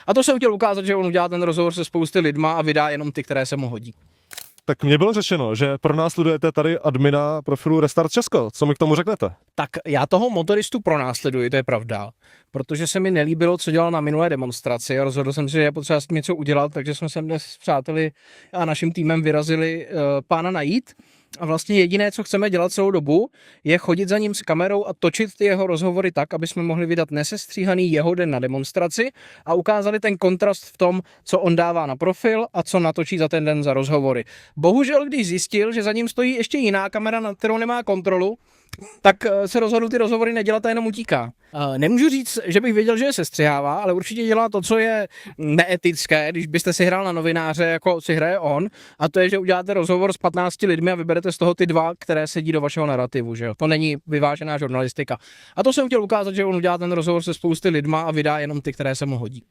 A to jsem chtěl ukázat, že on udělá ten rozhovor se spousty lidma a vydá jenom ty, které se mu hodí. Tak mně bylo řečeno, že pronásledujete tady admina profilu Restart Česko. Co mi k tomu řeknete? Tak já toho motoristu pronásleduji, to je pravda, protože se mi nelíbilo, co dělal na minulé demonstraci a rozhodl jsem se, že je potřeba s tím něco udělat, takže jsme sem dnes s přáteli a naším týmem vyrazili pána najít. A vlastně jediné, co chceme dělat celou dobu, je chodit za ním s kamerou a točit ty jeho rozhovory tak, aby jsme mohli vydat nesestříhaný jeho den na demonstraci a ukázali ten kontrast v tom, co on dává na profil a co natočí za ten den za rozhovory. Bohužel, když zjistil, že za ním stojí ještě jiná kamera, na kterou nemá kontrolu, tak se rozhodl ty rozhovory nedělat a jenom utíká. Nemůžu říct, že bych věděl, že je sestřihává, ale určitě dělá to, co je neetické, když byste si hrál na novináře, jako si hraje on, a to je, že uděláte rozhovor s 15 lidmi a vyberete z toho ty dva, které sedí do vašeho narrativu, že jo. To není vyvážená žurnalistika. A to jsem chtěl ukázat, že on udělá ten rozhovor se spousty lidma a vydá jenom ty, které se mu hodí.